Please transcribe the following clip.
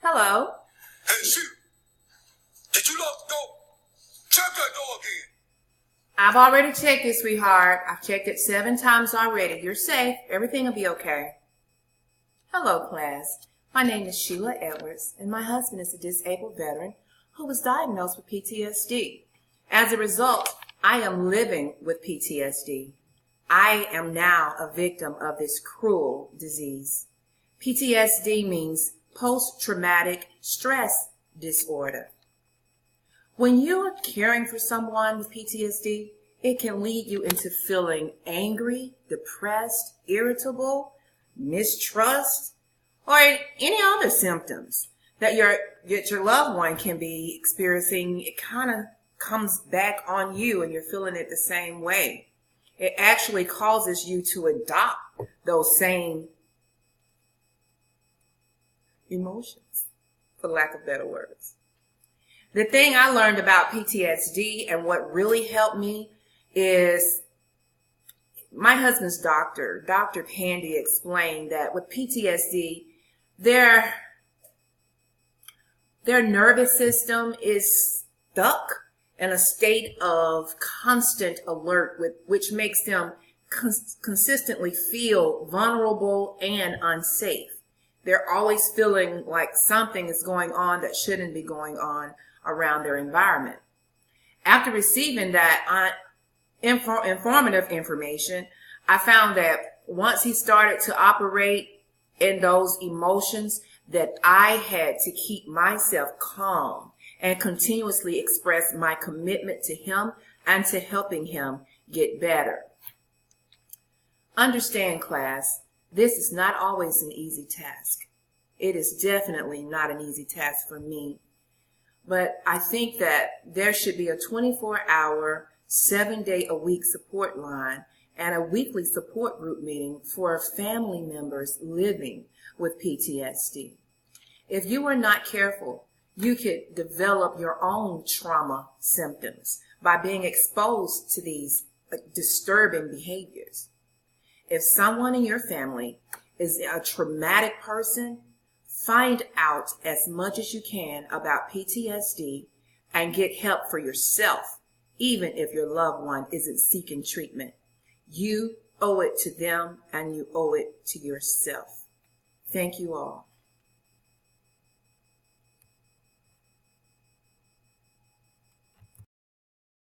Hello. Hey, shoot. Did you lock the door? Check that door again. I've already checked it, sweetheart. I've checked it 7 times already. You're safe. Everything will be okay. Hello, class. My name is Sheila Edwards, and my husband is a disabled veteran who was diagnosed with PTSD. As a result, I am living with PTSD. I am now a victim of this cruel disease. PTSD means post-traumatic stress disorder. When you are caring for someone with PTSD, it can lead you into feeling angry, depressed, irritable, mistrust, or any other symptoms that your loved one can be experiencing. It kind of comes back on you and you're feeling it the same way. It actually causes you to adopt those same emotions, for lack of better words. The thing I learned about PTSD and what really helped me is my husband's doctor, Dr. Pandy, explained that with PTSD, their nervous system is stuck in a state of constant alert, which makes them consistently feel vulnerable and unsafe. They're always feeling like something is going on that shouldn't be going on around their environment. After receiving that informative information, I found that once he started to operate in those emotions, that I had to keep myself calm and continuously express my commitment to him and to helping him get better. Understand, class, this is not always an easy task. It is definitely not an easy task for me. But I think that there should be a 24-hour, 7-day-a-week support line and a weekly support group meeting for family members living with PTSD. If you are not careful, you could develop your own trauma symptoms by being exposed to these disturbing behaviors. If someone in your family is a traumatic person, find out as much as you can about PTSD and get help for yourself, even if your loved one isn't seeking treatment. You owe it to them and you owe it to yourself. Thank you all.